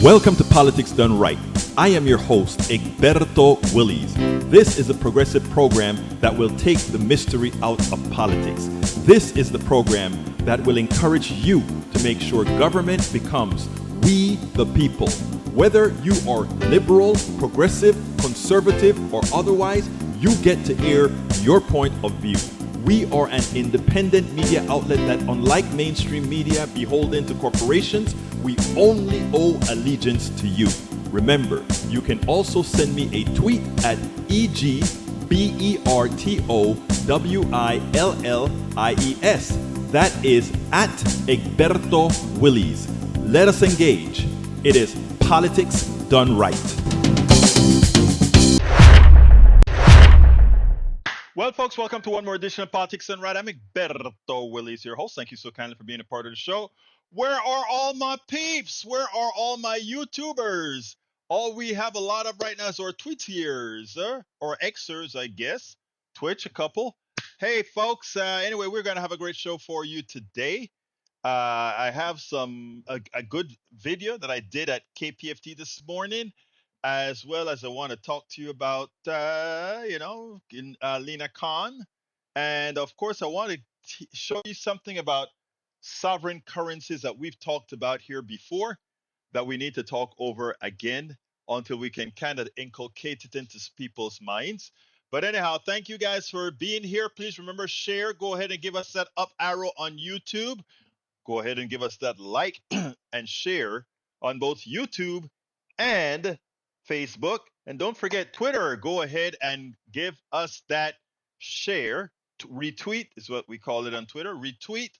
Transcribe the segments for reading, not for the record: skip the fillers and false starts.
Welcome to Politics Done Right. I am your host, Egberto Willies. This is a progressive program that will take the mystery out of politics. This is the program that will encourage you to make sure government becomes we the people. Whether you are liberal, progressive, conservative, or otherwise, you get to air your point of view. We are an independent media outlet that, unlike mainstream media beholden to corporations, we only owe allegiance to you. Remember, you can also send me a tweet at EGBERTOWILLIES. That is at Egberto Willies. Let us engage. It is Politics Done Right. Well, folks, welcome to one more edition of Politics Done Right. I'm Egberto Willies, your host. Thank you so kindly for being a part of the show. Where are all my peeps? Where are all my YouTubers? All we have a lot of right now is our Twitchers, or Xers, I guess. Twitch, a couple. Hey, folks. Anyway, we're going to have a great show for you today. I have a good video that I did at KPFT this morning, as well as I want to talk to you about, Lina Khan. And of course, I want to show you something about sovereign currencies that we've talked about here before that we need to talk over again until we can kind of inculcate it into people's minds. But anyhow, thank you guys for being here. Please remember, share. Go ahead and give us that up arrow on YouTube. Go ahead and give us that like and share on both YouTube and Facebook. And don't forget Twitter. Go ahead and give us that share. Retweet is what we call it on Twitter. Retweet,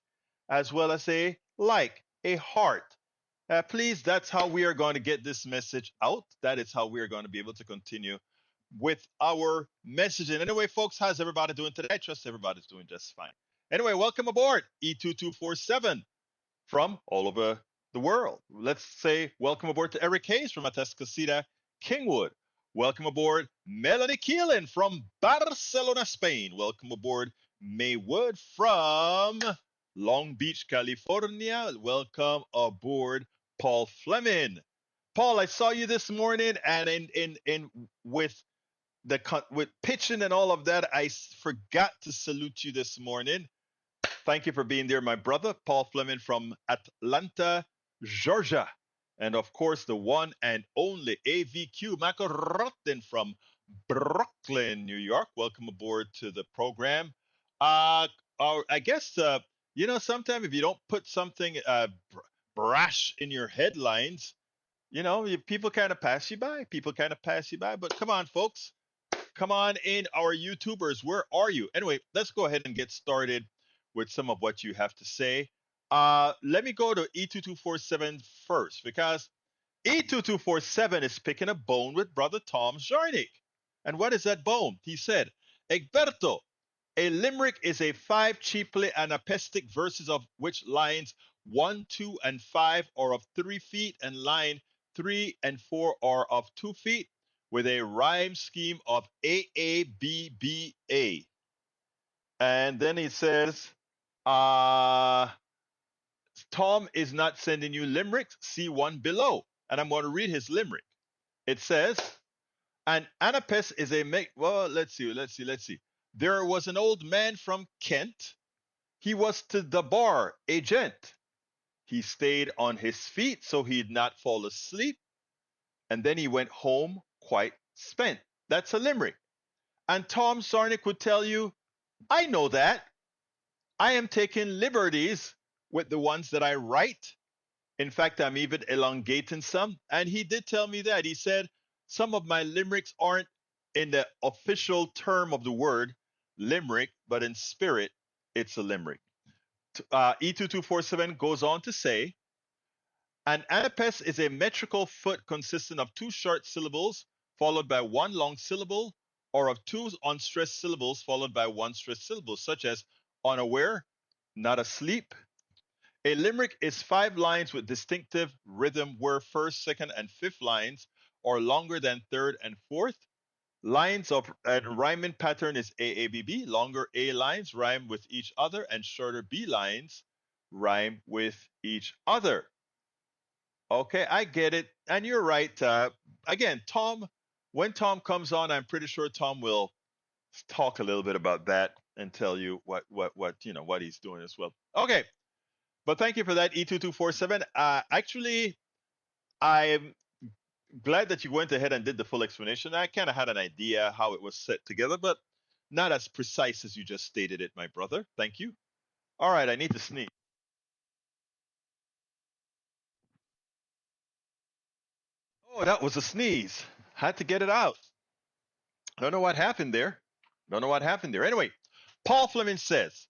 as well as a like, a heart. Please, that's how we are going to get this message out. That is how we are going to be able to continue with our messaging. Anyway, folks, how's everybody doing today? I trust everybody's doing just fine. Anyway, welcome aboard E2247 from all over the world. Let's say welcome aboard to Eric Hayes from Atascocita, Kingwood. Welcome aboard Melanie Keelan from Barcelona, Spain. Welcome aboard Maywood from Long Beach, California. Welcome aboard Paul Fleming. Paul, I saw you this morning, and in with pitching and all of that, I forgot to salute you this morning. Thank you for being there, my brother, Paul Fleming from Atlanta, Georgia. And of course, the one and only AVQ Macarotin from Brooklyn, New York. Welcome aboard to the program. I guess, sometimes if you don't put something brash in your headlines, people kind of pass you by. But come on, folks. Come on in, our YouTubers. Where are you? Anyway, let's go ahead and get started with some of what you have to say. Let me go to E2247 first, because E2247 is picking a bone with Brother Tom Zarnik. And what is that bone? He said, Egberto, a limerick is a 5 cheaply anapestic verses of which lines 1, 2, and 5 are of 3 feet, and line 3 and 4 are of 2 feet, with a rhyme scheme of AABBA. And then he says, Tom is not sending you limericks. See one below. And I'm going to read his limerick. It says, an anapest is a let's see. There was an old man from Kent. He was to the bar a gent. He stayed on his feet so he'd not fall asleep. And then he went home quite spent. That's a limerick. And Tom Zarnik would tell you, I know that. I am taking liberties with the ones that I write. In fact, I'm even elongating some. And he did tell me that. He said, some of my limericks aren't in the official term of the word limerick, but in spirit, it's a limerick. E2247 goes on to say, an anapest is a metrical foot consisting of 2 short syllables followed by 1 long syllable, or of 2 unstressed syllables followed by 1 stressed syllable, such as unaware, not asleep. A limerick is 5 lines with distinctive rhythm where first, second, and fifth lines are longer than third and fourth. Lines of and rhyming pattern is AABB. Longer A lines rhyme with each other, and shorter B lines rhyme with each other. Okay, I get it. And you're right. Again, Tom, when Tom comes on, I'm pretty sure Tom will talk a little bit about that and tell you what he's doing as well. Okay, but thank you for that, E2247. Actually, I'm glad that you went ahead and did the full explanation. I kind of had an idea how it was set together, but not as precise as you just stated it, my brother. Thank you. All right, I need to sneeze. Oh, that was a sneeze. Had to get it out. Don't know what happened there. Don't know what happened there. Anyway, Paul Fleming says,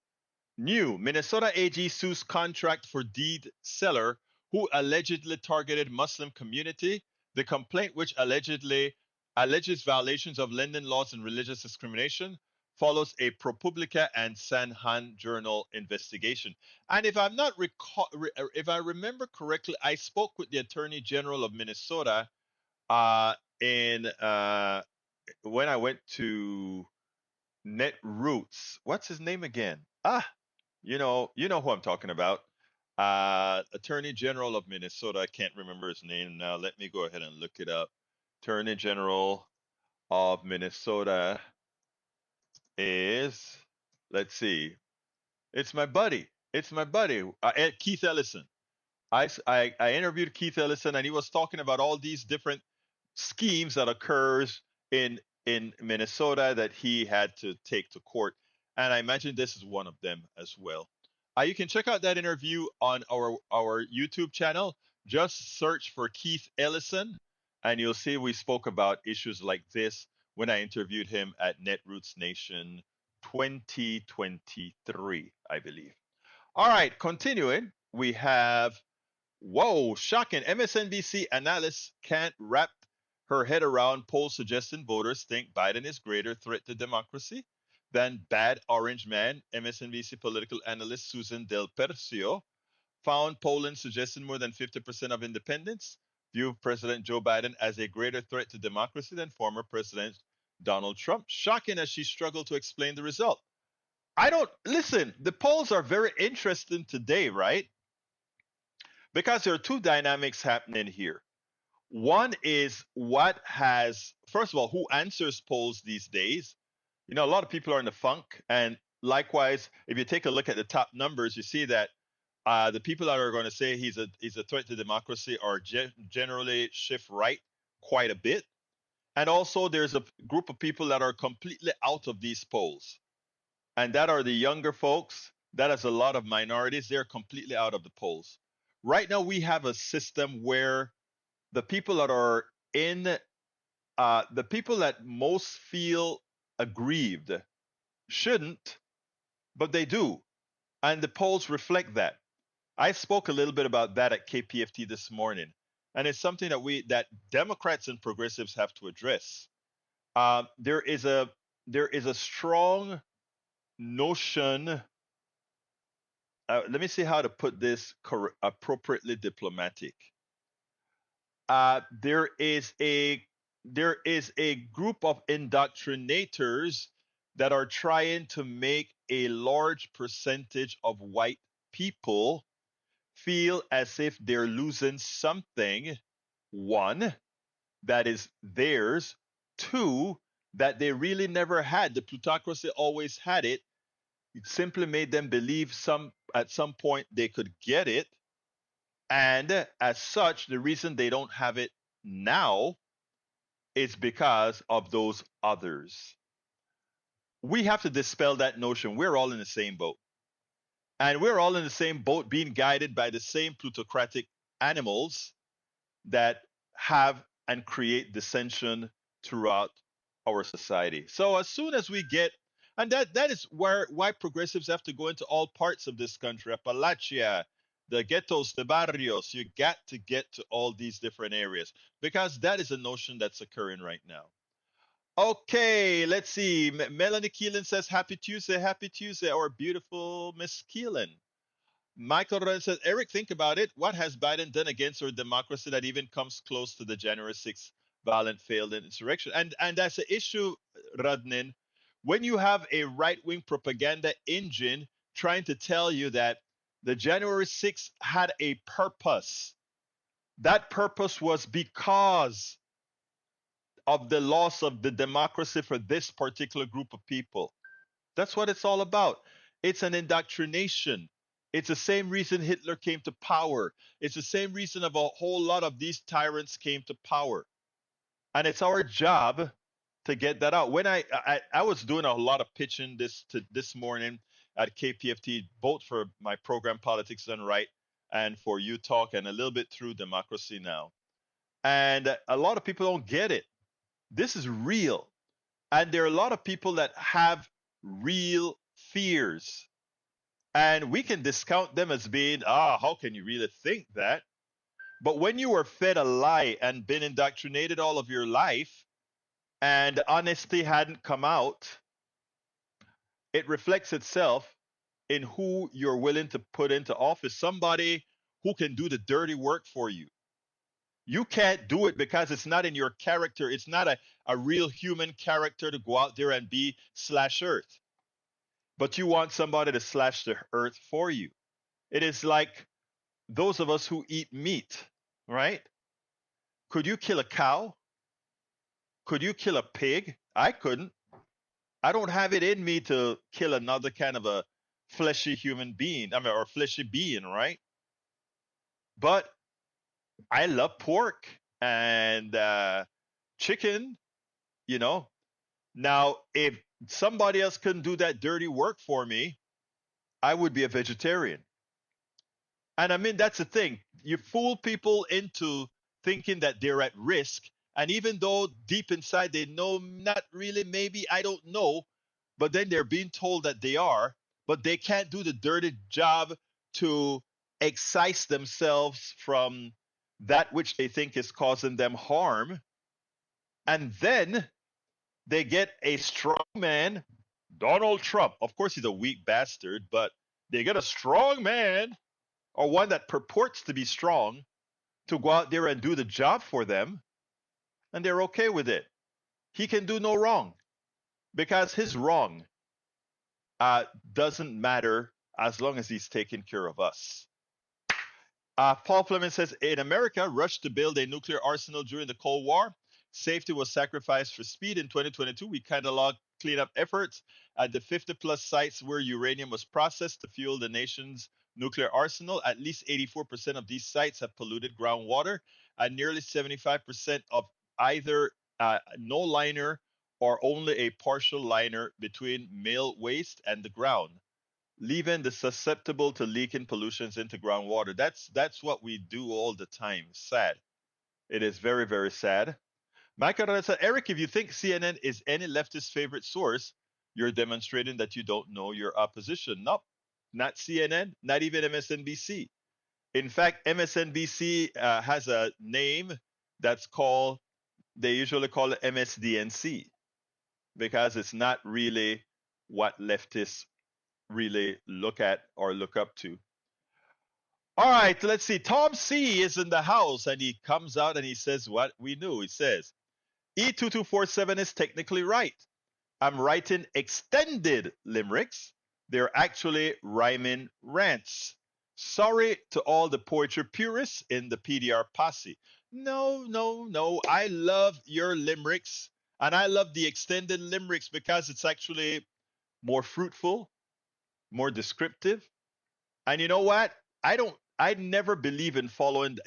new Minnesota AG sues contract for deed seller who allegedly targeted Muslim community. The complaint, which allegedly alleges violations of lending laws and religious discrimination, follows a ProPublica and Sanhan Journal investigation. And if I'm not if I remember correctly, I spoke with the Attorney General of Minnesota in when I went to Netroots. What's his name again? You know who I'm talking about. Attorney General of Minnesota. I can't remember his name now. Let me go ahead and look it up. Attorney General of Minnesota is, let's see, it's my buddy. It's my buddy, Keith Ellison. I interviewed Keith Ellison, and he was talking about all these different schemes that occurs in Minnesota that he had to take to court, and I imagine this is one of them as well. You can check out that interview on our YouTube channel. Just search for Keith Ellison, and you'll see we spoke about issues like this when I interviewed him at Netroots Nation 2023, I believe. All right, continuing, we have, whoa, shocking. MSNBC analyst can't wrap her head around polls suggesting voters think Biden is greater threat to democracy than bad orange man. MSNBC political analyst Susan Del Percio found polling suggesting more than 50% of independents view President Joe Biden as a greater threat to democracy than former President Donald Trump. Shocking as she struggled to explain the result. I don't listen. The polls are very interesting today, right? Because there are two dynamics happening here. One is what has, first of all, who answers polls these days? You know, a lot of people are in the funk. And likewise, if you take a look at the top numbers, you see that the people that are going to say he's a threat to democracy are generally shift right quite a bit. And also, there's a group of people that are completely out of these polls, and that are the younger folks. That is a lot of minorities. They're completely out of the polls. Right now, we have a system where the people that are in, the people that most feel aggrieved shouldn't, but they do. And the polls reflect that. I spoke a little bit about that at KPFT this morning. And it's something that Democrats and progressives have to address. There is a strong notion. Let me see how to put this appropriately diplomatic. There is a group of indoctrinators that are trying to make a large percentage of white people feel as if they're losing something, one, that is theirs, two, that they really never had. The plutocracy always had it. It simply made them believe at some point they could get it. And as such, the reason they don't have it now is because of those others. We have to dispel that notion. We're all in the same boat. And we're all in the same boat being guided by the same plutocratic animals that have and create dissension throughout our society. So as soon as we get, and that is why progressives have to go into all parts of this country, Appalachia, the ghettos, the barrios. You got to get to all these different areas because that is a notion that's occurring right now. Okay, let's see. Melanie Keelan says, Happy Tuesday, our beautiful Miss Keelan. Michael Ren says, Eric, think about it. What has Biden done against our democracy that even comes close to the January 6th violent failed insurrection? And that's the issue, Radnin. When you have a right wing propaganda engine trying to tell you that the January 6th had a purpose, That purpose was because of the loss of the democracy for this particular group of people. That's what it's all about. It's an indoctrination. It's the same reason Hitler came to power. It's the same reason of a whole lot of these tyrants came to power. And it's our job to get that out. When I was doing a lot of pitching this morning at KPFT, both for my program Politics Done Right and for You Talk, and a little bit through Democracy Now. And a lot of people don't get it. This is real. And there are a lot of people that have real fears. And we can discount them as being, how can you really think that? But when you were fed a lie and been indoctrinated all of your life, and honesty hadn't come out, it reflects itself in who you're willing to put into office. Somebody who can do the dirty work for you. You can't do it because it's not in your character. It's not a real human character to go out there and be slash earth. But you want somebody to slash the earth for you. It is like those of us who eat meat, right? Could you kill a cow? Could you kill a pig? I couldn't. I don't have it in me to kill another kind of a fleshy human being, I mean, or fleshy being, right? But I love pork and chicken, you know. Now, if somebody else couldn't do that dirty work for me, I would be a vegetarian. And I mean, that's the thing. You fool people into thinking that they're at risk. And even though deep inside they know not really, maybe, I don't know, but then they're being told that they are, but they can't do the dirty job to excise themselves from that which they think is causing them harm. And then they get a strong man, Donald Trump. Of course, he's a weak bastard, but they get a strong man or one that purports to be strong to go out there and do the job for them, and they're okay with it. He can do no wrong because his wrong doesn't matter as long as he's taking care of us. Paul Fleming says in America, rushed to build a nuclear arsenal during the Cold War. Safety was sacrificed for speed. In 2022, we cataloged cleanup efforts at the 50 plus sites where uranium was processed to fuel the nation's nuclear arsenal. At least 84% of these sites have polluted groundwater, and nearly 75% of either no liner or only a partial liner between mill waste and the ground, leaving the susceptible to leaking pollutions into groundwater. That's what we do all the time. Sad. It is very, very sad. Michael said, Eric, if you think CNN is any leftist favorite source, you're demonstrating that you don't know your opposition. Nope, not CNN, not even MSNBC. In fact, MSNBC has a name that's called, they usually call it MSDNC because it's not really what leftists really look at or look up to. All right, let's see. Tom C is in the house and he comes out and he says what we knew. He says, E2247 is technically right. I'm writing extended limericks. They're actually rhyming rants. Sorry to all the poetry purists in the PDR posse. No, no, no. I love your limericks and I love the extended limericks because it's actually more fruitful, more descriptive. And you know what? I never believe in following,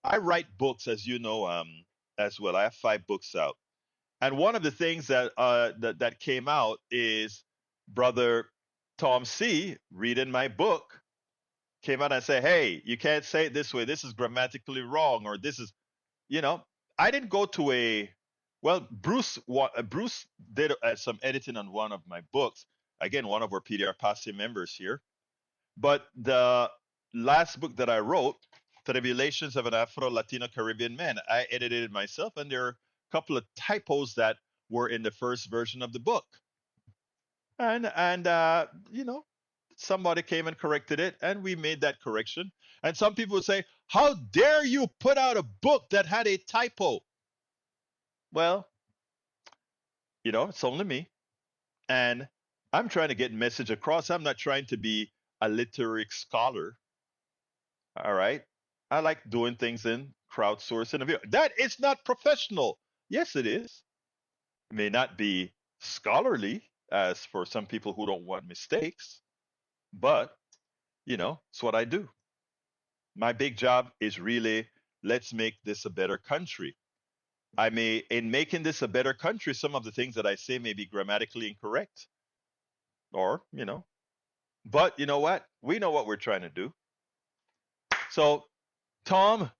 I write books, as you know, as well. I have 5 books out. And one of the things that came out is brother Tom C, reading my book, came out and said, "Hey, you can't say it this way. This is grammatically wrong, or this is, you know." I didn't go to a, well, Bruce did some editing on one of my books. Again, one of our PDR Posse members here. But the last book that I wrote, Tribulations of an Afro-Latino Caribbean Man, I edited it myself, and there are a couple of typos that were in the first version of the book. And somebody came and corrected it, and we made that correction. And some people would say, "How dare you put out a book that had a typo?" Well, it's only me, and I'm trying to get message across. I'm not trying to be a literary scholar. All right. I like doing things in crowdsourcing. That is not professional. Yes, it is. It may not be scholarly, as for some people who don't want mistakes, but it's what I do. My big job is really, let's make this a better country. In making this a better country, some of the things that I say may be grammatically incorrect, or, but you know what? We know what we're trying to do. So, Tom,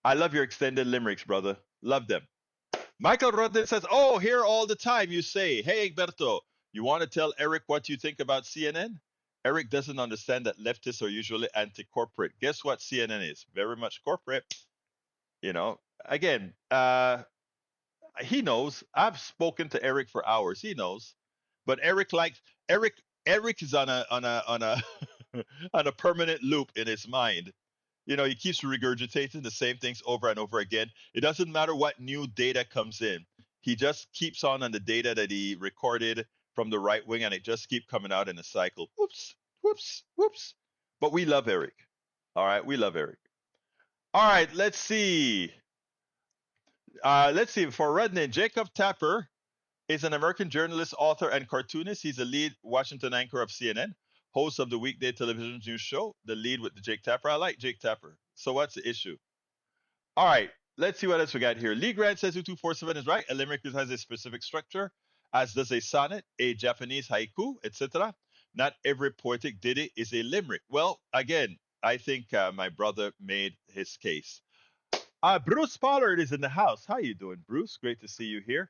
I love your extended limericks, brother. Love them. Michael Rodden says, "Oh, here all the time you say, hey, Egberto, you want to tell Eric what you think about CNN? Eric doesn't understand that leftists are usually anti-corporate. Guess what CNN is? Very much corporate. Again, he knows. I've spoken to Eric for hours. He knows. But Eric. Eric is on a on a permanent loop in his mind. He keeps regurgitating the same things over and over again. It doesn't matter what new data comes in. He just keeps on the data that he recorded from the right wing, and it just keeps coming out in a cycle. Whoops, whoops, whoops. But we love Eric. All right, we love Eric. All right, let's see. For Rudnin, Jacob Tapper is an American journalist, author, and cartoonist. He's the lead Washington anchor of CNN, host of the weekday television news show, The Lead with the Jake Tapper. I like Jake Tapper. So what's the issue? All right, let's see what else we got here. Lee Grant says 2247 is right. A limerick has a specific structure, as does a sonnet, a Japanese haiku, etc. Not every poetic ditty is a limerick. Well, again, I think my brother made his case. Bruce Pollard is in the house. How you doing, Bruce? Great to see you here.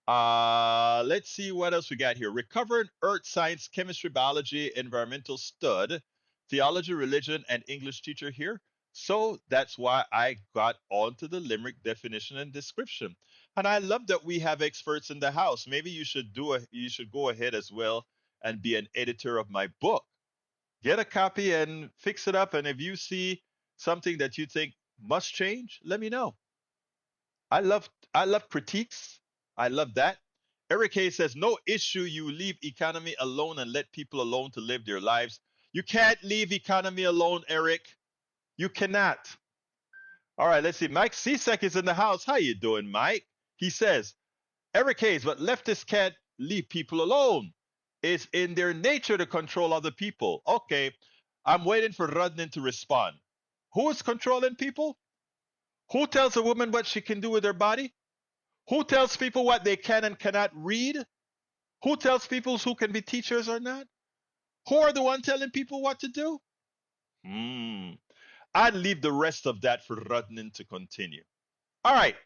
Let's see what else we got here. Recovered earth science, chemistry, biology, environmental stud, theology, religion, and English teacher here. So that's why I got onto the limerick definition and description. And I love that we have experts in the house. Maybe you should go ahead as well and be an editor of my book. Get a copy and fix it up. And if you see something that you think must change, let me know. I love critiques. I love that. Eric Hayes says, no issue. You leave economy alone and let people alone to live their lives. You can't leave economy alone, Eric. You cannot. All right, let's see. Mike Cesek is in the house. How you doing, Mike? He says, Eric Hayes, but leftists can't leave people alone. It's in their nature to control other people. Okay, I'm waiting for Rudnin to respond. Who is controlling people? Who tells a woman what she can do with her body? Who tells people what they can and cannot read? Who tells people who can be teachers or not? Who are the one telling people what to do? I'd leave the rest of that for Rudnin to continue. All right.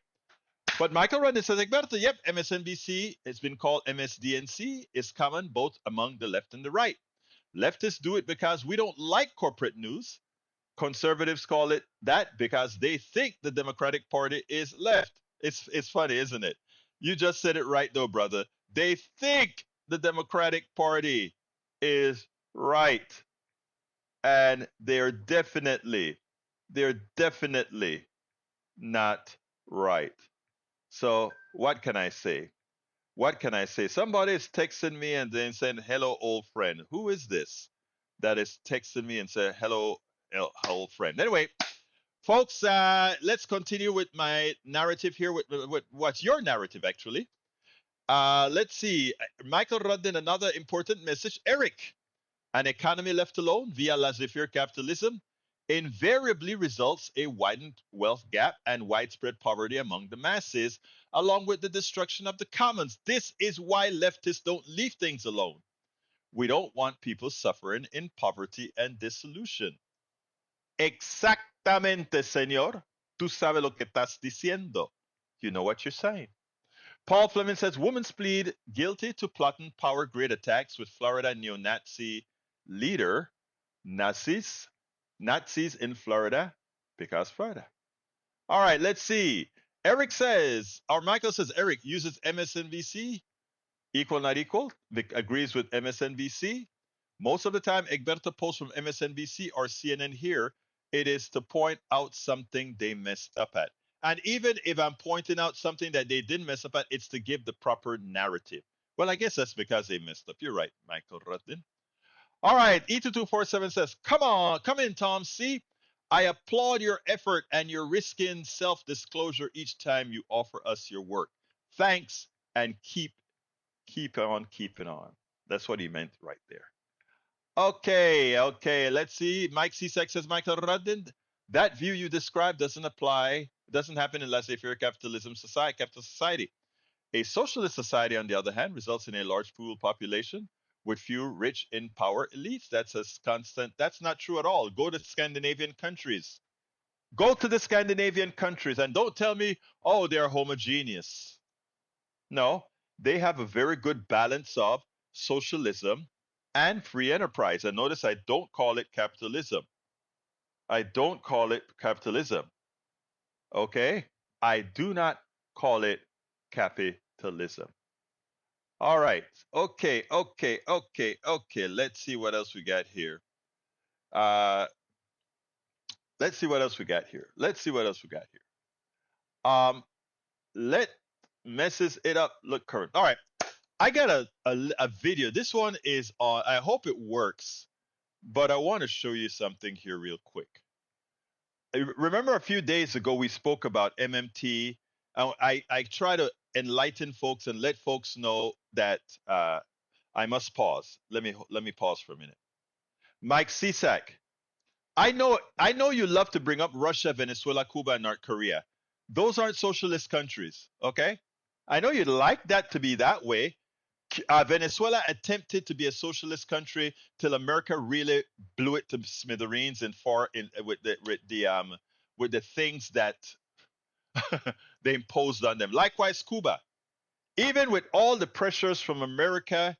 But Michael Rudnin says, Egberto, yep, MSNBC, it's been called MSDNC, is common both among the left and the right. Leftists do it because we don't like corporate news. Conservatives call it that because they think the Democratic Party is left. It's funny, isn't it? You just said it right, though, brother. They think the Democratic Party is right. And they're definitely not right. So what can I say? What can I say? Somebody is texting me and then saying, hello, old friend. Who is this that is texting me and say, hello, old friend? Anyway, folks, let's continue with my narrative here. With what's your narrative, actually? Let's see. Michael Rudin, another important message. Eric, an economy left alone via laissez-faire capitalism invariably results a widened wealth gap and widespread poverty among the masses, along with the destruction of the commons. This is why leftists don't leave things alone. We don't want people suffering in poverty and dissolution. Exactamente, señor. Tú sabes lo que estás diciendo. You know what you're saying. Paul Fleming says, women plead guilty to plotting power grid attacks with Florida neo-Nazi leader, Nazis in Florida because Florida. All right, let's see. Eric says, or Michael says, Eric uses MSNBC, equal not equal, agrees with MSNBC. Most of the time, Egberto posts from MSNBC or CNN here, it is to point out something they messed up at. And even if I'm pointing out something that they didn't mess up at, it's to give the proper narrative. Well, I guess that's because they messed up. You're right, Michael Rudin. All right, E2247 says, come on, come in, Tom. See, I applaud your effort and your risking self-disclosure each time you offer us your work. Thanks and keep on keeping on. That's what he meant right there. Okay. Let's see. Mike Cisak says, Michael Rudin, that view you described doesn't apply, doesn't happen in laissez-faire capital society. A socialist society, on the other hand, results in a large pool population with few rich in power elites. That's a constant. That's not true at all. Go to Scandinavian countries. Go to the Scandinavian countries and don't tell me, oh, they're homogeneous. No, they have a very good balance of socialism and free enterprise. And notice I don't call it capitalism. I don't call it capitalism. Okay? I do not call it capitalism. All right. Okay. Let's see what else we got here. Uh, let's see what else we got here. Let's see what else we got here. Let messes it up look current. All right. I got a video. This one is on. I hope it works, but I want to show you something here real quick. Remember a few days ago we spoke about MMT. I try to enlighten folks and let folks know that I must pause. Let me pause for a minute. Mike Cisak, I know you love to bring up Russia, Venezuela, Cuba, and North Korea. Those aren't socialist countries, okay? I know you'd like that to be that way. Venezuela attempted to be a socialist country till America really blew it to smithereens and far in with the things that they imposed on them. Likewise, Cuba. Even with all the pressures from America,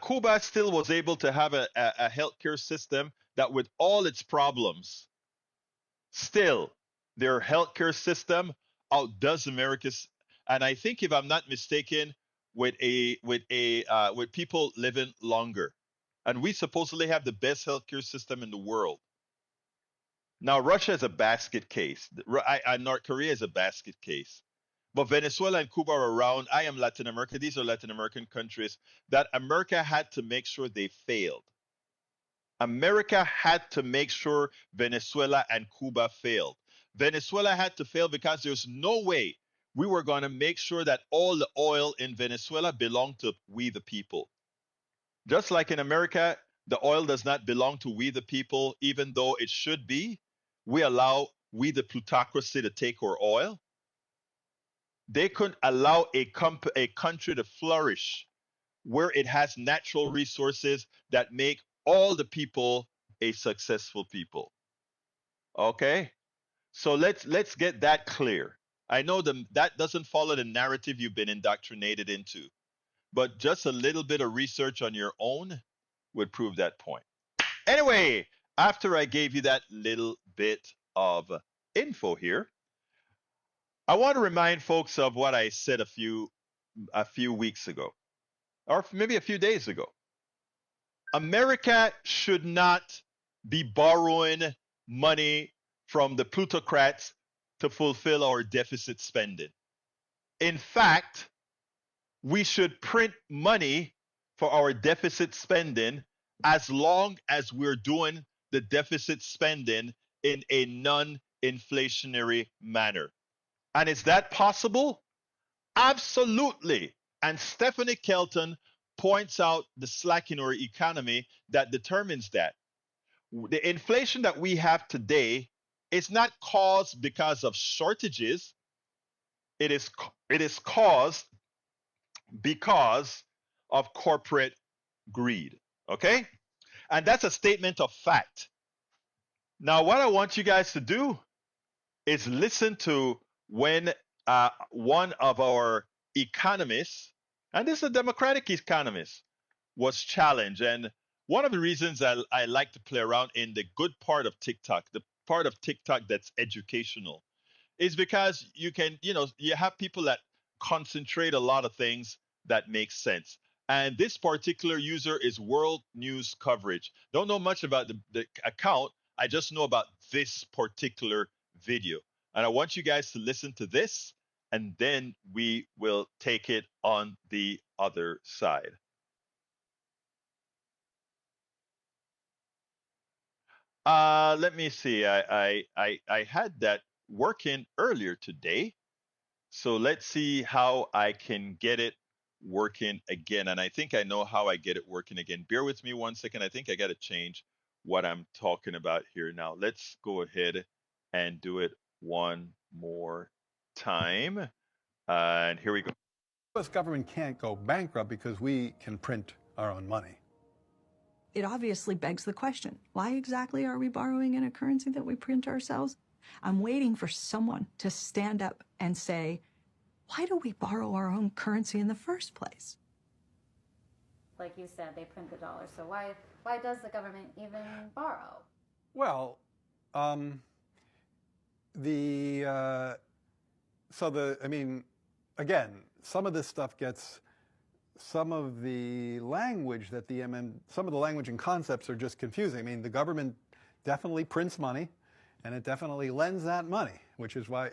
Cuba still was able to have a healthcare system that, with all its problems, still their healthcare system outdoes America's. And I think, if I'm not mistaken, with people living longer, and we supposedly have the best healthcare system in the world. Now, Russia is a basket case. North Korea is a basket case. But Venezuela and Cuba are around. I am Latin America. These are Latin American countries that America had to make sure they failed. America had to make sure Venezuela and Cuba failed. Venezuela had to fail because there's no way we were going to make sure that all the oil in Venezuela belonged to we the people. Just like in America, the oil does not belong to we the people, even though it should be. We allow we the plutocracy to take our oil. They couldn't allow a country to flourish where it has natural resources that make all the people a successful people. Okay? So let's get that clear. I know that doesn't follow the narrative you've been indoctrinated into, but just a little bit of research on your own would prove that point. Anyway, after I gave you that little bit of info here, I want to remind folks of what I said a few weeks ago, or maybe a few days ago. America should not be borrowing money from the plutocrats to fulfill our deficit spending. In fact, we should print money for our deficit spending as long as we're doing the deficit spending in a non-inflationary manner. And is that possible? Absolutely. And Stephanie Kelton points out the slack in our economy that determines that. The inflation that we have today is not caused because of shortages. It is caused because of corporate greed. Okay? And that's a statement of fact. Now, what I want you guys to do is listen to when one of our economists, and this is a Democratic economist, was challenged. And one of the reasons I like to play around in the good part of TikTok, the part of TikTok that's educational, is because you have people that concentrate a lot of things that make sense. And this particular user is World News Coverage. Don't know much about the account. I just know about this particular video. And I want you guys to listen to this, and then we will take it on the other side. Let me see. I had that working earlier today. So let's see how I can get it working again. And I think I know how I get it working again. Bear with me 1 second. I think I got to change what I'm talking about here now. Let's go ahead and do it one more time. And here we go. The U.S. government can't go bankrupt because we can print our own money. It obviously begs the question, why exactly are we borrowing in a currency that we print ourselves? I'm waiting for someone to stand up and say, why do we borrow our own currency in the first place? Like you said, they print the dollar. So why does the government even borrow? Well, again, some of this stuff gets, some of the language that some of the language and concepts are just confusing. I mean, the government definitely prints money, and it definitely lends that money, which is why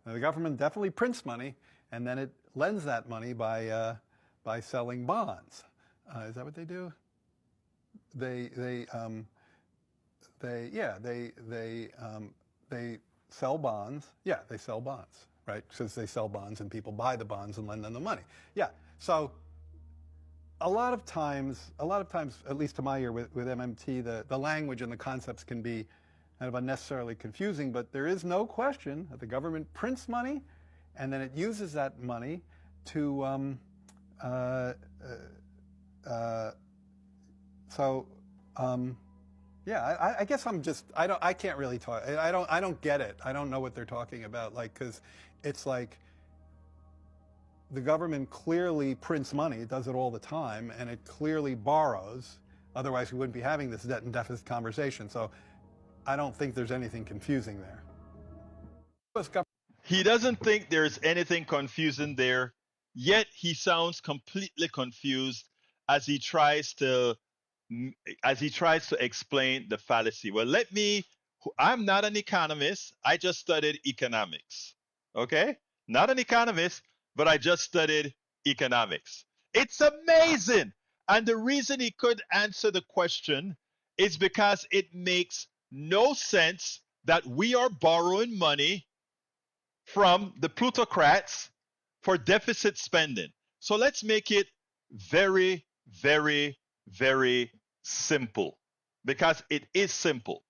the government definitely prints money, and then it lends that money by selling bonds. Is that what they do? They sell bonds. Yeah, they sell bonds, right? Because they sell bonds and people buy the bonds and lend them the money. Yeah. So a lot of times, at least to my ear with MMT, the language and the concepts can be kind of unnecessarily confusing, but there is no question that the government prints money and then it uses that money to yeah, I guess I can't really talk. I don't get it. I don't know what they're talking about. Like, because it's like the government clearly prints money. It does it all the time, and it clearly borrows. Otherwise, we wouldn't be having this debt and deficit conversation. So I don't think there's anything confusing there. He doesn't think there's anything confusing there, yet he sounds completely confused as he tries to explain the fallacy. Well, I'm not an economist. I just studied economics. Okay? Not an economist, but I just studied economics. It's amazing. And the reason he could answer the question is because it makes no sense that we are borrowing money from the plutocrats for deficit spending. So let's make it very, very, very simple, because it is simple.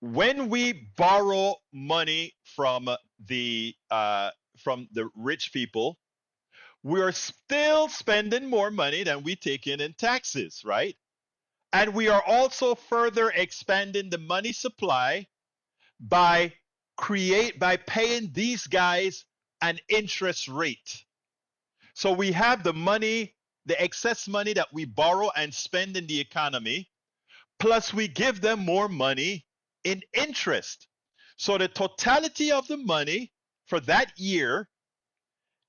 When we borrow money from the rich people, we are still spending more money than we take in taxes, right? And we are also further expanding the money supply by paying these guys an interest rate. So we have the excess money that we borrow and spend in the economy, plus we give them more money in interest. So the totality of the money for that year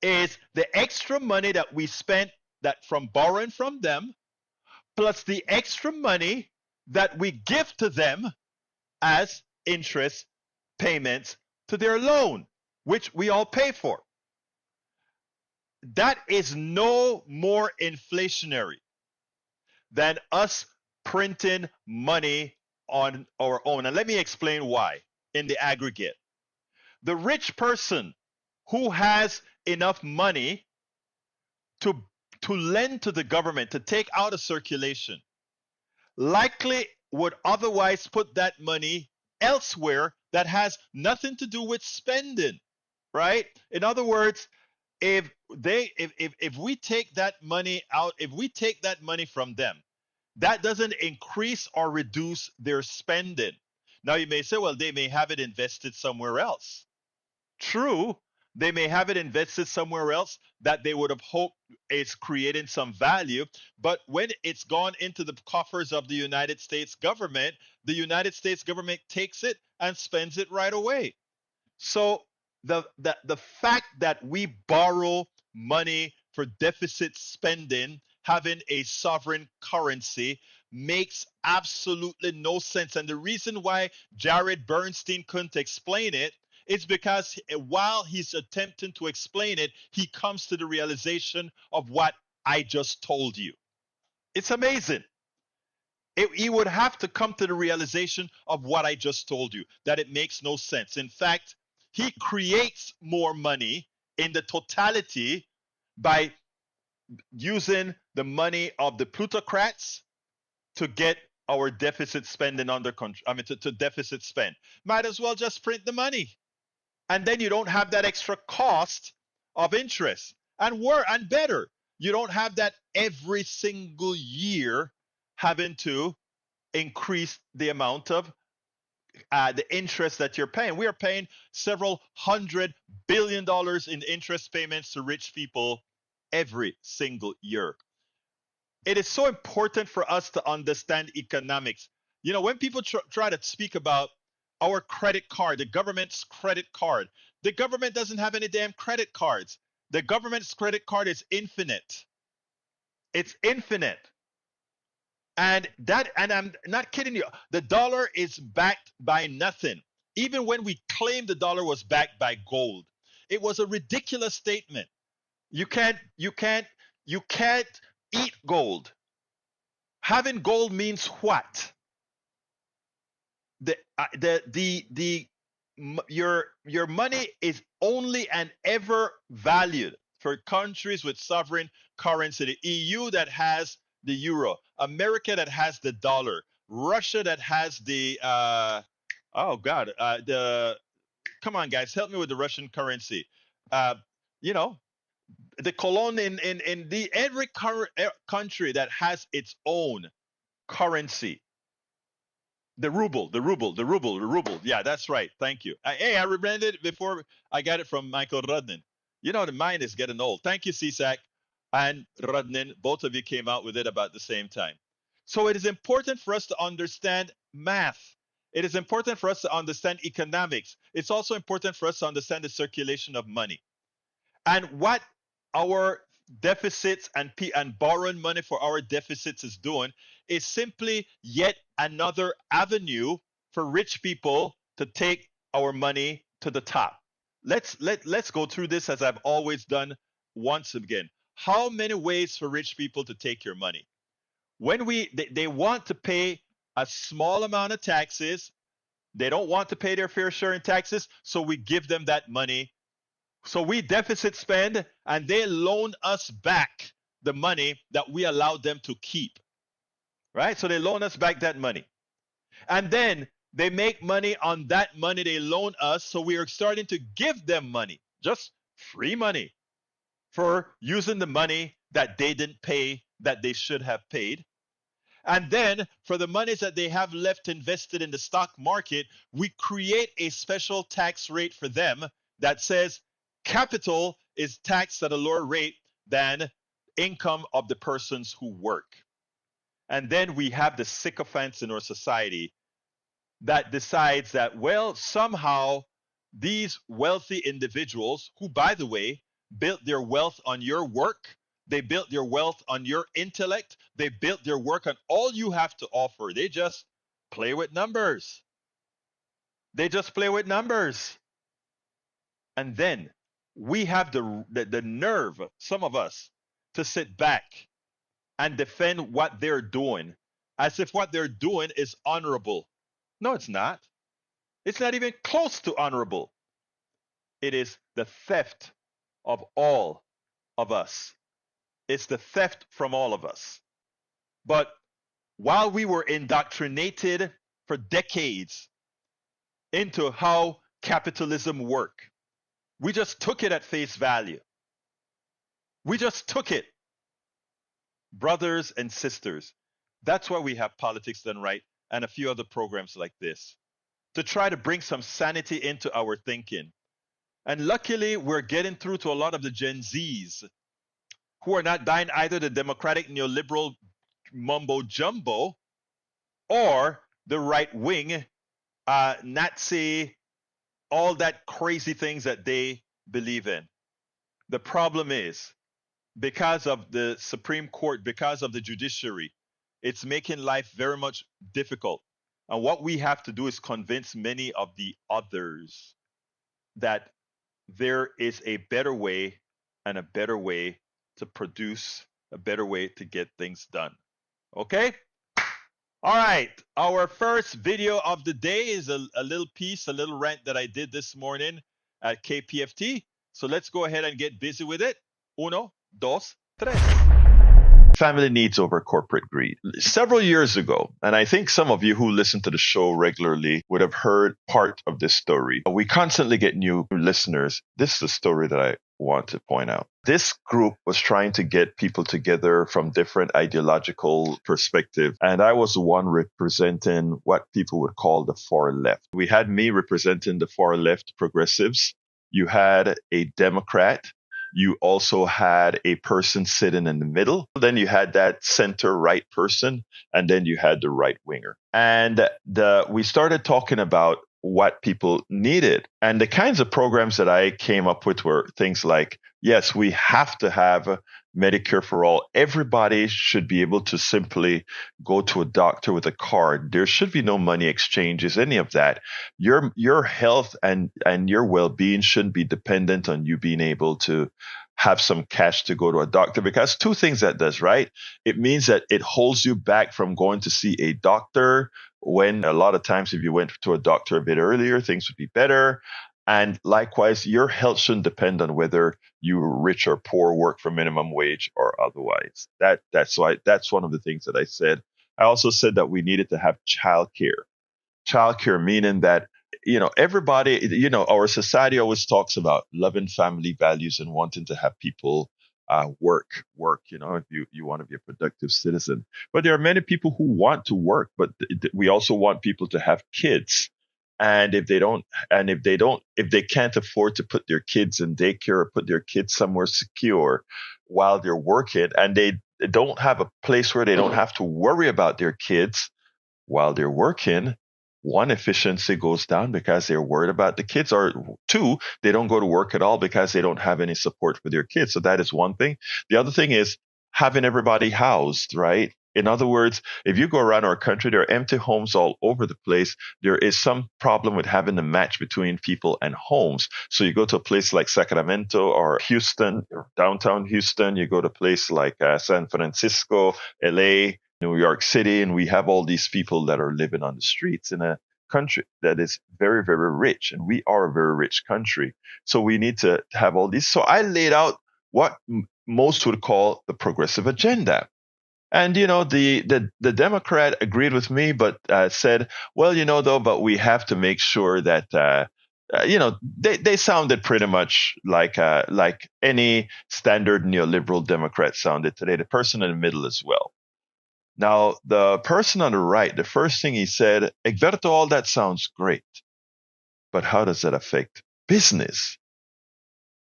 is the extra money that we spent from borrowing from them, plus the extra money that we give to them as interest payments to their loan, which we all pay for. That is no more inflationary than us printing money on our own. And let me explain why in the aggregate. The rich person who has enough money to lend to the government, to take out of circulation, likely would otherwise put that money elsewhere that has nothing to do with spending, right? In other words, if we take that money out, if we take that money from them, that doesn't increase or reduce their spending. Now you may say, well, they may have it invested somewhere else. True, they may have it invested somewhere else that they would have hoped it's creating some value. But when it's gone into the coffers of the United States government takes it and spends it right away. So the fact that we borrow money for deficit spending, having a sovereign currency, makes absolutely no sense. And the reason why Jared Bernstein couldn't explain it is because while he's attempting to explain it, he comes to the realization of what I just told you. It's amazing. He would have to come to the realization of what I just told you, that it makes no sense. In fact, he creates more money in the totality by using the money of the plutocrats to get our deficit spending under control. I mean, to deficit spend. Might as well just print the money. And then you don't have that extra cost of interest. And better, you don't have that every single year having to increase the amount of the interest that you're paying. We are paying several $100 billion in interest payments to rich people every single year. It is so important for us to understand economics. You know, when people try to speak about our credit card, the government's credit card, the government doesn't have any damn credit cards. The government's credit card is infinite. It's infinite. And I'm not kidding you. The dollar is backed by nothing. Even when we claimed the dollar was backed by gold, it was a ridiculous statement. You can't eat gold. Having gold means what? Your money is only and ever valued for countries with sovereign currency. The EU that has the euro, America that has the dollar, Russia that has the come on guys, help me with the Russian currency. You know, the colon in the every country that has its own currency. The ruble. Yeah, that's right. Thank you. Hey, I remembered it before I got it from Michael Rudnin. You know, the mind is getting old. Thank you, CSAC and Rudnin. Both of you came out with it about the same time. So it is important for us to understand math. It is important for us to understand economics. It's also important for us to understand the circulation of money. And what our deficits and borrowing money for our deficits is doing is simply yet another avenue for rich people to take our money to the top. Let's go through this as I've always done once again. How many ways for rich people to take your money? When they want to pay a small amount of taxes, they don't want to pay their fair share in taxes, so we give them that money. So we deficit spend and they loan us back the money that we allowed them to keep. Right? So they loan us back that money. And then they make money on that money they loan us. So we are starting to give them money, just free money, for using the money that they didn't pay, that they should have paid. And then for the monies that they have left invested in the stock market, we create a special tax rate for them that says capital is taxed at a lower rate than income of the persons who work. And then we have the sycophants in our society that decides that, well, somehow these wealthy individuals, who, by the way, built their wealth on your work, they built their wealth on your intellect, they built their work on all you have to offer. They just play with numbers. They just play with numbers. And then we have the nerve, some of us, to sit back and defend what they're doing as if what they're doing is honorable. No, it's not. It's not even close to honorable. It is the theft of all of us. It's the theft from all of us. But while we were indoctrinated for decades into how capitalism works, we just took it at face value. We just took it. Brothers and sisters, that's why we have Politics Done Right and a few other programs like this, to try to bring some sanity into our thinking. And luckily, we're getting through to a lot of the Gen Zs who are not buying either the democratic neoliberal mumbo jumbo or the right wing Nazi, all that crazy things that they believe in. The problem is, because of the Supreme Court, because of the judiciary, it's making life very much difficult. And what we have to do is convince many of the others that there is a better way and a better way to produce, a better way to get things done. Okay? All right. Our first video of the day is a little piece, a little rant that I did this morning at KPFT. So let's go ahead and get busy with it. Uno, dos, tres. Family needs over corporate greed. Several years ago, and I think some of you who listen to the show regularly would have heard part of this story. We constantly get new listeners. This is the story that I want to point out. This group was trying to get people together from different ideological perspectives, and I was the one representing what people would call the far left. We had me representing the far left progressives. You had a Democrat. You also had a person sitting in the middle. Then you had that center right person, and then you had the right winger. And we started talking about what people needed. And the kinds of programs that I came up with were things like, yes, we have to have Medicare for all. Everybody should be able to simply go to a doctor with a card. There should be no money exchanges, any of that. Your health and your well-being shouldn't be dependent on you being able to have some cash to go to a doctor, because two things that does, right? It means that it holds you back from going to see a doctor, when a lot of times if you went to a doctor a bit earlier, things would be better. And likewise, your health shouldn't depend on whether you're rich or poor, work for minimum wage or otherwise. That's one of the things that I said. I also said that we needed to have childcare. Childcare meaning that, everybody, our society always talks about loving family values and wanting to have people work, if you want to be a productive citizen. But there are many people who want to work, but we also want people to have kids. And if they can't afford to put their kids in daycare or put their kids somewhere secure while they're working, and they don't have a place where they don't have to worry about their kids while they're working, one, efficiency goes down because they're worried about the kids, or two, they don't go to work at all because they don't have any support for their kids. So that is one thing. The other thing is having everybody housed, right? In other words, if you go around our country, there are empty homes all over the place. There is some problem with having a match between people and homes. So you go to a place like Sacramento or Houston, or downtown Houston, you go to a place like San Francisco, LA, New York City, and we have all these people that are living on the streets in a country that is very, very rich. And we are a very rich country. So we need to have all these. So I laid out what most would call the progressive agenda. And, the Democrat agreed with me, but said, well, but we have to make sure that, they sounded pretty much like any standard neoliberal Democrat sounded today, the person in the middle as well. Now, the person on the right, the first thing he said, Egberto, all that sounds great, but how does that affect business?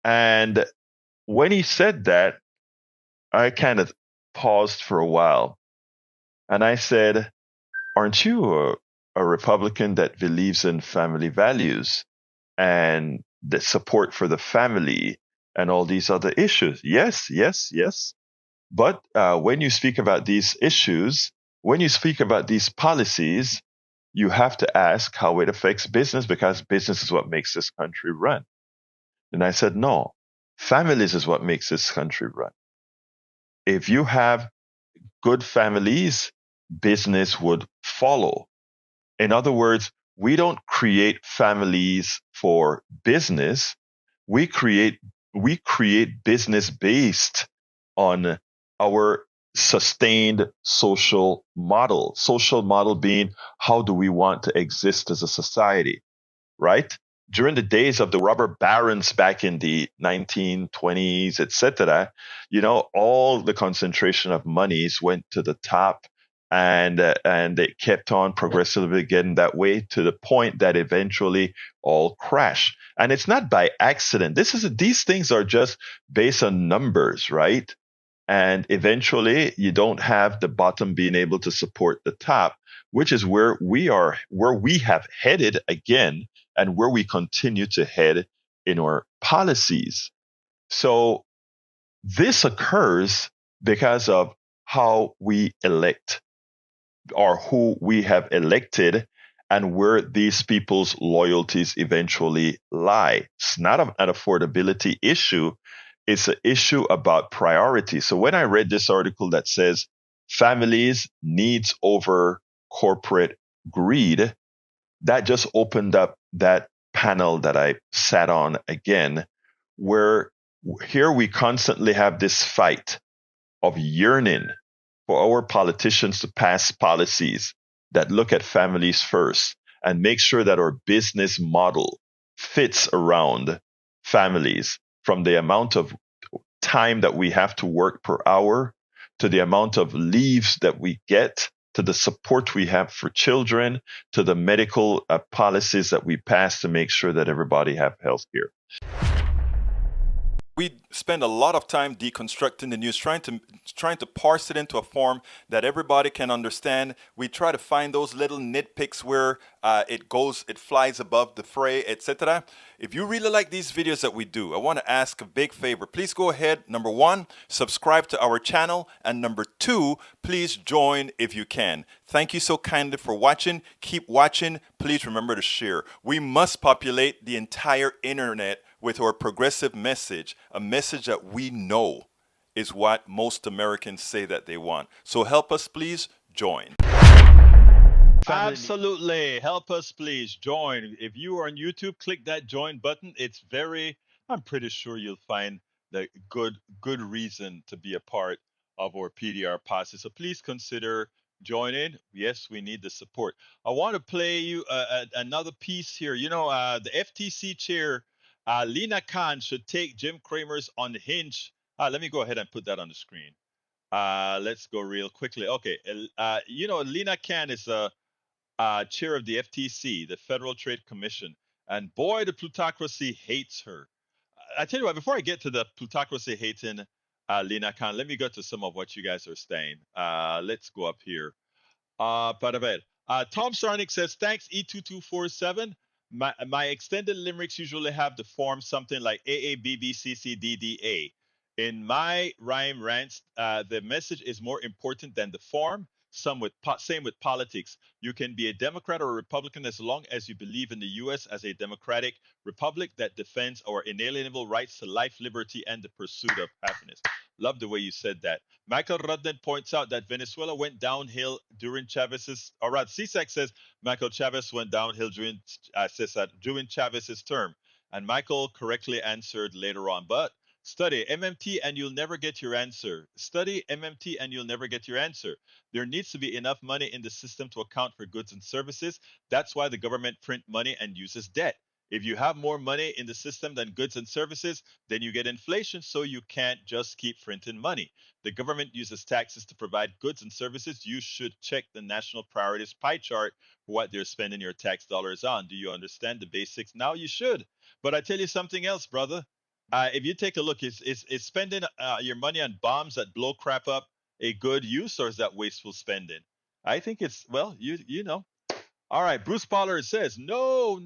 And when he said that, I kind of paused for a while, and I said, aren't you a Republican that believes in family values and the support for the family and all these other issues? Yes. But when you speak about these issues, when you speak about these policies, you have to ask how it affects business, because business is what makes this country run. And I said, no, families is what makes this country run. If you have good families, business would follow. In other words, we don't create families for business. We create business based on our sustained social model being, how do we want to exist as a society, right? During the days of the robber barons back in the 1920s, etc., all the concentration of monies went to the top, and it kept on progressively getting that way to the point that eventually all crashed. And it's not by accident. These things are just based on numbers, right? And eventually you don't have the bottom being able to support the top, which is where we have headed again, and where we continue to head in our policies. So this occurs because of how we elect, or who we have elected, and where these people's loyalties eventually lie. It's not an affordability issue. It's an issue about priority. So when I read this article that says families needs over corporate greed, that just opened up that panel that I sat on again, where here we constantly have this fight of yearning for our politicians to pass policies that look at families first and make sure that our business model fits around families, from the amount of time that we have to work per hour, to the amount of leaves that we get, to the support we have for children, to the medical policies that we pass to make sure that everybody have health care. We spend a lot of time deconstructing the news, trying to parse it into a form that everybody can understand. We try to find those little nitpicks where it flies above the fray, etc. If you really like these videos that we do, I want to ask a big favor. Please go ahead. Number one, subscribe to our channel, and number two, please join if you can. Thank you so kindly for watching. Keep watching. Please remember to share. We must populate the entire internet with our progressive message, a message that we know is what most Americans say that they want. So help us, please join. Absolutely. Help us, please join. If you are on YouTube, click that join button. I'm pretty sure you'll find the good reason to be a part of our PDR posse. So please consider joining. Yes, we need the support. I want to play you another piece here. The FTC chair, Lina Khan, should take Jim Cramer's unhinged. Let me go ahead and put that on the screen. Let's go real quickly. Okay. Lina Khan is a chair of the FTC, the Federal Trade Commission. And boy, the plutocracy hates her. I tell you what, before I get to the plutocracy hating Lina Khan, let me go to some of what you guys are saying. Let's go up here. Tom Sarnik says, thanks, E2247. My extended limericks usually have the form something like AABBCCDDA. In my rhyme rants, the message is more important than the form. Same with politics. You can be a Democrat or a Republican as long as you believe in the U.S. as a democratic republic that defends our inalienable rights to life, liberty, and the pursuit of happiness. Love the way you said that. Michael Rudden points out that Venezuela went downhill during Chavez's, or rather, CSAC says Michael Chavez went downhill during Chavez's term. And Michael correctly answered later on, but study MMT and you'll never get your answer. Study MMT and you'll never get your answer. There needs to be enough money in the system to account for goods and services. That's why the government print money and uses debt. If you have more money in the system than goods and services, then you get inflation, so you can't just keep printing money. The government uses taxes to provide goods and services. You should check the national priorities pie chart for what they're spending your tax dollars on. Do you understand the basics? Now you should. But I tell you something else, brother. If you take a look, is spending your money on bombs that blow crap up a good use, or is that wasteful spending? I think it's, well, you know. All right, Bruce Pollard says, no,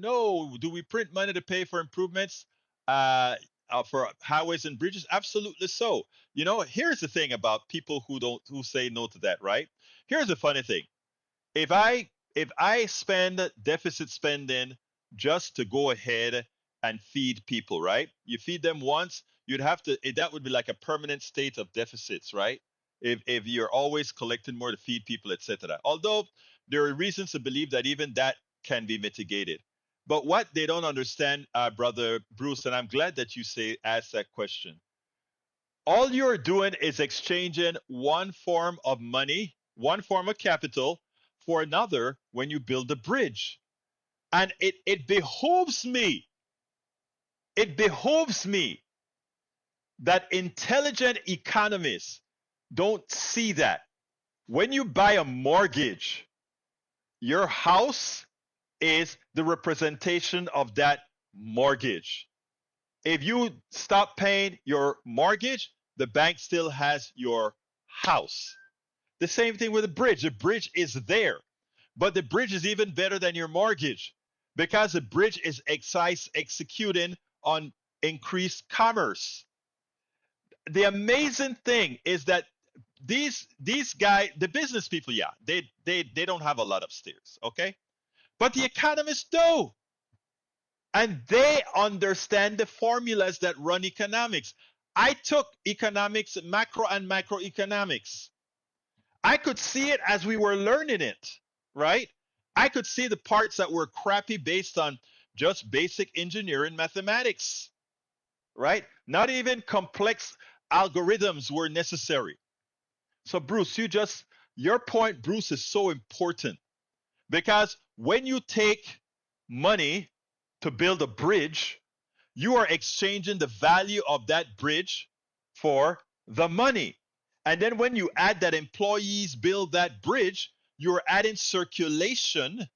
do we print money to pay for improvements for highways and bridges? Absolutely so. Here's the thing about people who say no to that, right? Here's the funny thing. If I spend deficit spending just to go ahead and feed people, right? You feed them once, that would be like a permanent state of deficits, right? If you're always collecting more to feed people, etc. Although there are reasons to believe that even that can be mitigated. But what they don't understand, brother Bruce, and I'm glad that you ask that question. All you're doing is exchanging one form of money, one form of capital for another when you build a bridge. And it behoves me that intelligent economists don't see that. When you buy a mortgage, your house is the representation of that mortgage. If you stop paying your mortgage, the bank still has your house. The same thing with a bridge. The bridge is there, but the bridge is even better than your mortgage because the bridge is executing on increased commerce. The amazing thing is that these guys, the business people, yeah, they don't have a lot upstairs, okay? But the economists do. And they understand the formulas that run economics. I took economics, macro and microeconomics. I could see it as we were learning it, right? I could see the parts that were crappy based on just basic engineering mathematics, right? Not even complex algorithms were necessary. So, Bruce, your point, Bruce, is so important because when you take money to build a bridge, you are exchanging the value of that bridge for the money. And then when you add that employees build that bridge, you're adding circulation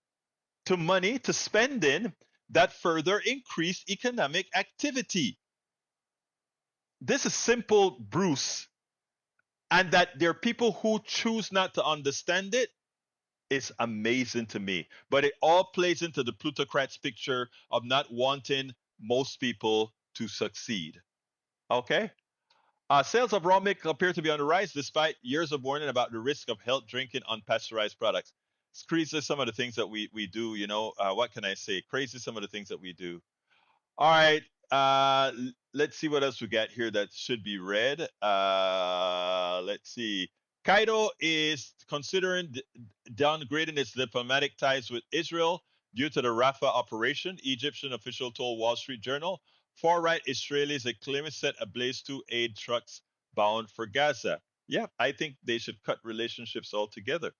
to money, to spending that further increase economic activity. This is simple, Bruce. And that there are people who choose not to understand it is amazing to me. But it all plays into the plutocrats picture of not wanting most people to succeed. Okay? Sales of raw milk appear to be on the rise despite years of warning about the risk of health drinking unpasteurized products. It's crazy some of the things that we do, you know. What can I say? Crazy some of the things that we do. All right. Let's see what else we got here that should be read. Let's see. Kaido is considering downgrading its diplomatic ties with Israel due to the Rafah operation, Egyptian official told Wall Street Journal. Far-right Israelis are claiming set ablaze two aid trucks bound for Gaza. Yeah, I think they should cut relationships altogether.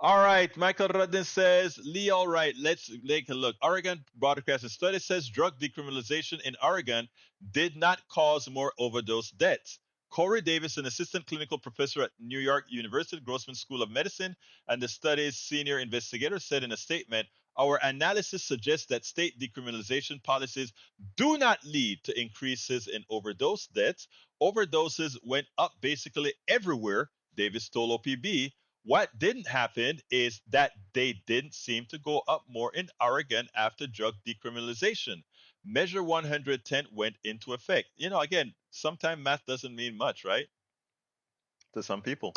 All right, Michael Rudden says, Lee, all right, let's take a look. Oregon Broadcasting Study says drug decriminalization in Oregon did not cause more overdose deaths. Corey Davis, an assistant clinical professor at New York University Grossman School of Medicine and the study's senior investigator, said in a statement, our analysis suggests that state decriminalization policies do not lead to increases in overdose deaths. Overdoses went up basically everywhere, Davis told OPB. What didn't happen is that they didn't seem to go up more in Oregon after drug decriminalization. Measure 110 went into effect. You know, again, sometimes math doesn't mean much, right? To some people.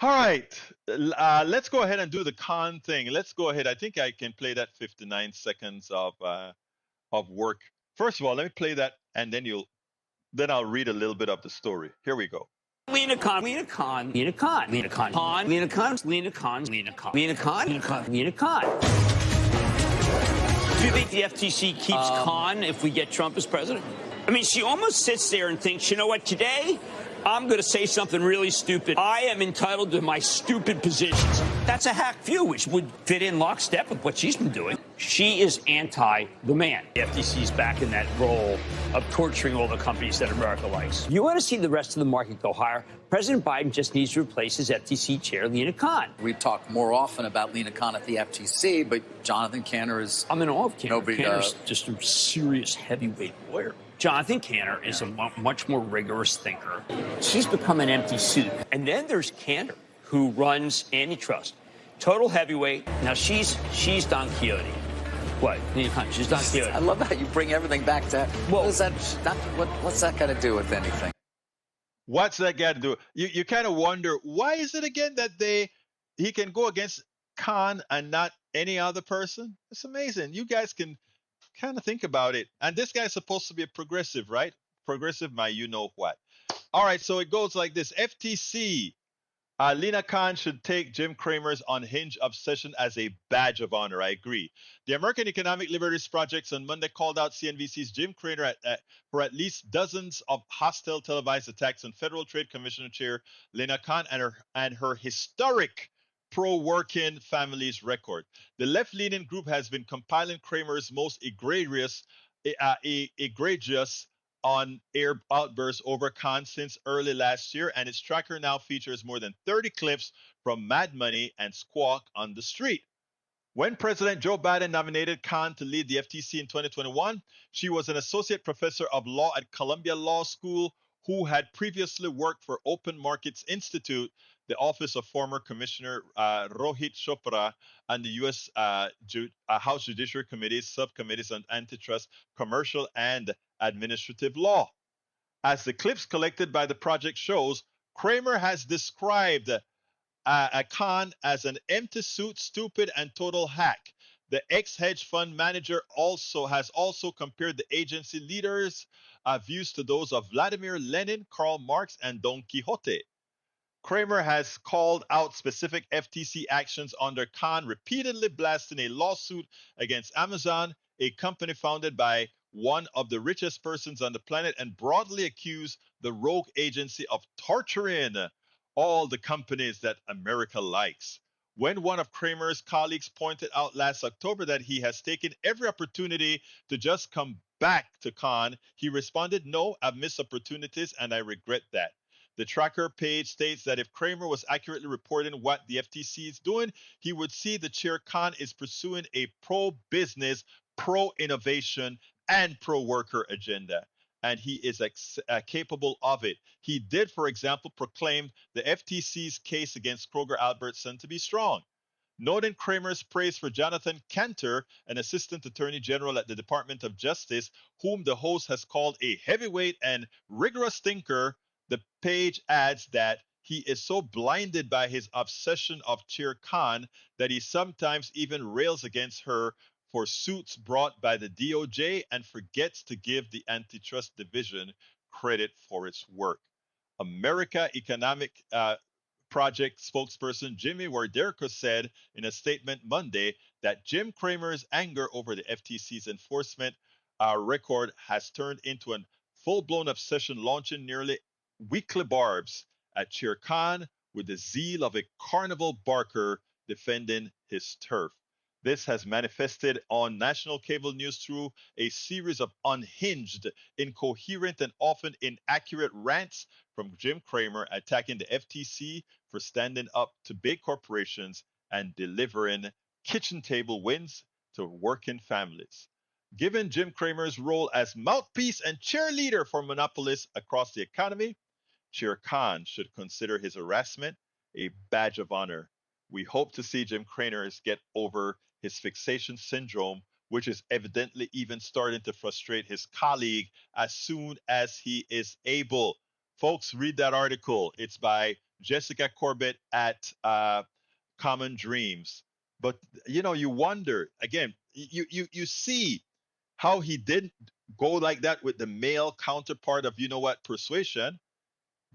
All right, let's go ahead and do the con thing. Let's go ahead. I think I can play that 59 seconds of work. First of all, let me play that, and then I'll read a little bit of the story. Here we go. Lina Khan, Lina Khan, Lina Khan, Lina Khan, Khan, Lina Khan, Lina Khan, Lina Khan, Lina Khan, Lina Khan, Lina Khan. Do you think the FTC keeps Khan if we get Trump as president? I mean, she almost sits there and thinks, you know what, today I'm going to say something really stupid. I am entitled to my stupid positions. That's a hack view, which would fit in lockstep with what she's been doing. She is anti the man. The FTC's back in that role of torturing all the companies that America likes. You want to see the rest of the market go higher? President Biden just needs to replace his FTC chair, Lina Khan. We talk more often about Lina Khan at the FTC, but Jonathan Cantor is... I'm in awe of Cantor. Cantor's just a serious heavyweight lawyer. Jonathan Cantor is a much more rigorous thinker. She's become an empty suit. And then there's Cantor, who runs antitrust. Total heavyweight. Now she's Don Quixote. What? She's Don Quixote. I love how you bring everything back to... Well, what's that got to do with anything? What's that got to do? You kind of wonder, why is it again that he can go against Khan and not any other person? It's amazing. You guys can kind of think about it. And this guy's supposed to be a progressive, right? Progressive, my you know what. All right, so it goes like this. FTC, Lina Khan should take Jim Cramer's unhinged obsession as a badge of honor. I agree. The American Economic Liberties Project on Monday called out CNBC's Jim Cramer for at least dozens of hostile televised attacks on Federal Trade Commission Chair Lina Khan and her historic pro-working families record. The left-leaning group has been compiling Cramer's most egregious on-air outbursts over Khan since early last year, and its tracker now features more than 30 clips from Mad Money and Squawk on the Street. When President Joe Biden nominated Khan to lead the FTC in 2021, she was an associate professor of law at Columbia Law School who had previously worked for Open Markets Institute, the office of former Commissioner Rohit Chopra, and the U.S. House Judiciary Committee's subcommittees on antitrust, commercial, and administrative law. As the clips collected by the project shows, Cramer has described Khan as an empty suit, stupid, and total hack. The ex-hedge fund manager has compared the agency leaders' views to those of Vladimir Lenin, Karl Marx, and Don Quixote. Cramer has called out specific FTC actions under Khan, repeatedly blasting a lawsuit against Amazon, a company founded by one of the richest persons on the planet, and broadly accused the rogue agency of torturing all the companies that America likes. When one of Cramer's colleagues pointed out last October that he has taken every opportunity to just come back to Khan, he responded, "No, I've missed opportunities and I regret that." The tracker page states that if Cramer was accurately reporting what the FTC is doing, he would see the chair Khan is pursuing a pro-business, pro-innovation, and pro-worker agenda. And he is capable of it. He did, for example, proclaim the FTC's case against Kroger Albertson to be strong. Noting Cramer's praise for Jonathan Cantor, an assistant attorney general at the Department of Justice, whom the host has called a heavyweight and rigorous thinker, the page adds that he is so blinded by his obsession of Chair Khan that he sometimes even rails against her for suits brought by the DOJ and forgets to give the Antitrust Division credit for its work. America Economic Project spokesperson Jimmy Warderko said in a statement Monday that Jim Cramer's anger over the FTC's enforcement record has turned into a full-blown obsession, launching nearly weekly barbs at Chair Khan with the zeal of a carnival barker defending his turf. This has manifested on national cable news through a series of unhinged, incoherent, and often inaccurate rants from Jim Cramer attacking the FTC for standing up to big corporations and delivering kitchen table wins to working families. Given Jim Cramer's role as mouthpiece and cheerleader for monopolists across the economy, Chair Khan should consider his harassment a badge of honor. We hope to see Jim Cramer get over his fixation syndrome, which is evidently even starting to frustrate his colleague as soon as he is able. Folks, read that article. It's by Jessica Corbett at Common Dreams. But you wonder again. You see how he didn't go like that with the male counterpart of persuasion,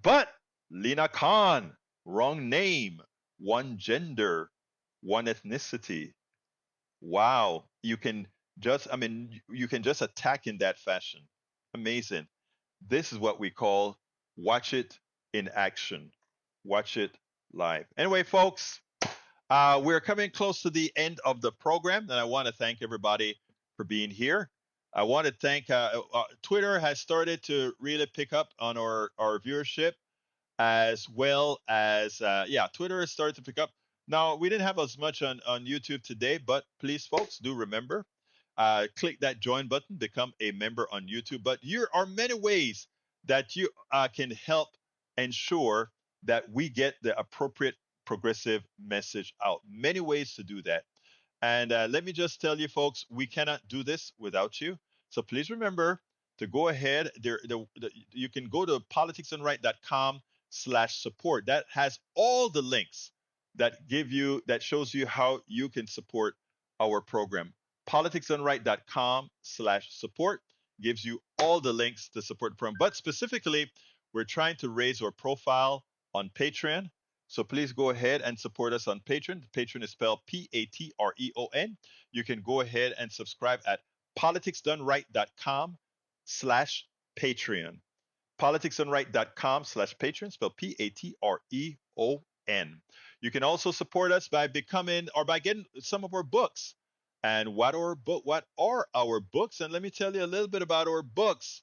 but Lina Khan, wrong name, one gender, one ethnicity. Wow, you can just attack in that fashion. Amazing. This is what we call watch it in action. Watch it live. Anyway, folks, we're coming close to the end of the program, and I want to thank everybody for being here. I want to thank Twitter has started to really pick up on our viewership, as well as Twitter has started to pick up. Now, we didn't have as much on YouTube today, but please, folks, do remember, click that join button, become a member on YouTube. But there are many ways that you can help ensure that we get the appropriate progressive message out. Many ways to do that. And let me just tell you, folks, we cannot do this without you. So please remember to go ahead. You can go to politicsdoneright.com/support. That has all the links that shows you how you can support our program. politicsdoneright.com/support gives you all the links to support the program. But specifically, we're trying to raise our profile on Patreon. So please go ahead and support us on Patreon. Patreon is spelled Patreon. You can go ahead and subscribe at politicsdoneright.com/Patreon. politicsdoneright.com/Patreon, spelled Patreon. You can also support us by becoming or by getting some of our books. And what are our books? And let me tell you a little bit about our books.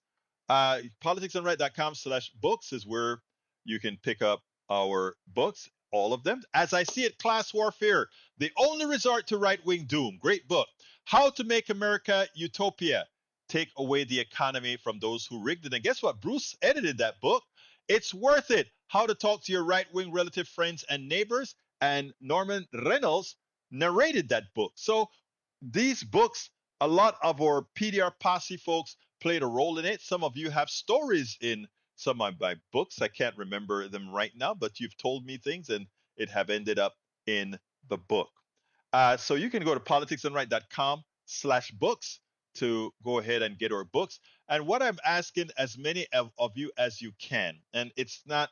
politicsdoneright.com/books is where you can pick up our books, all of them. As I See It, Class Warfare, The Only Resort to Right-Wing Doom. Great book. How to Make America Utopia. Take away the economy from those who rigged it. And guess what? Bruce edited that book. It's worth it. How to Talk to Your Right-Wing Relative Friends and Neighbors. And Norman Reynolds narrated that book. So these books, a lot of our PDR Posse folks played a role in it. Some of you have stories in some of my books. I can't remember them right now, but you've told me things and it have ended up in the book. So you can go to politicsdoneright.com/books to go ahead and get our books. And what I'm asking as many of you as you can, and it's not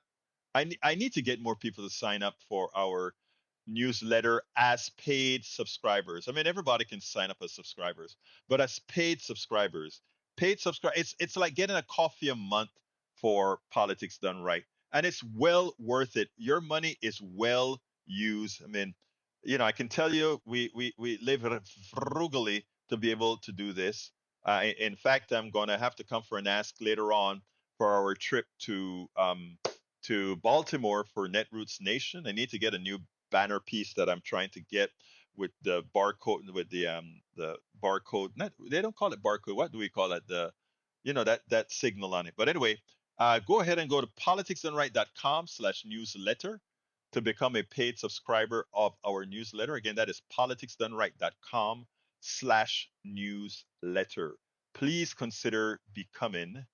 I need to get more people to sign up for our newsletter as paid subscribers. I mean, everybody can sign up as subscribers, but as paid subscribers, it's like getting a coffee a month for Politics Done Right, and it's well worth it. Your money is well used. I mean, I can tell you, we live frugally to be able to do this. In fact, I'm gonna have to come for an ask later on for our trip to Baltimore for Netroots Nation. I need to get a new banner piece that I'm trying to get with the barcode, with the barcode. Not, they don't call it barcode. What do we call it? That signal on it. But anyway, go ahead and go to politicsdoneright.com/newsletter to become a paid subscriber of our newsletter. Again, that is politicsdoneright.com/newsletter. Please consider becoming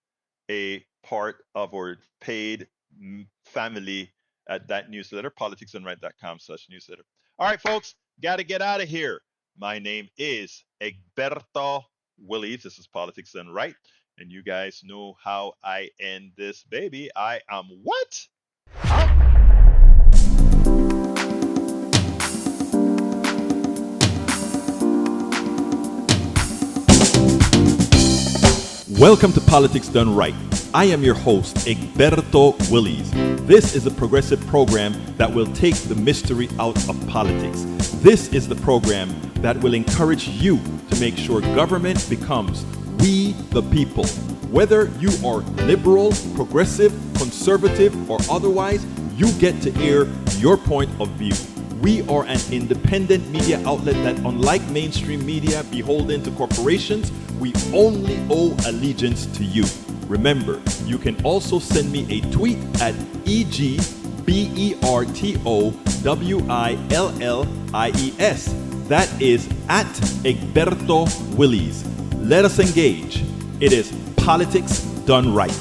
a part of our paid family at that newsletter, politicsdoneright.com/newsletter. All right, folks, got to get out of here. My name is Egberto Willies. This is Politics Done Right. And you guys know how I end this baby. I am what? Welcome to Politics Done Right. I am your host, Egberto Willies. This is a progressive program that will take the mystery out of politics. This is the program that will encourage you to make sure government becomes we the people. Whether you are liberal, progressive, conservative, or otherwise, you get to air your point of view. We are an independent media outlet that, unlike mainstream media beholden to corporations, we only owe allegiance to you. Remember, you can also send me a tweet at EGBERTOWILLIES. That is at Egberto Willies. Let us engage. It is Politics Done Right.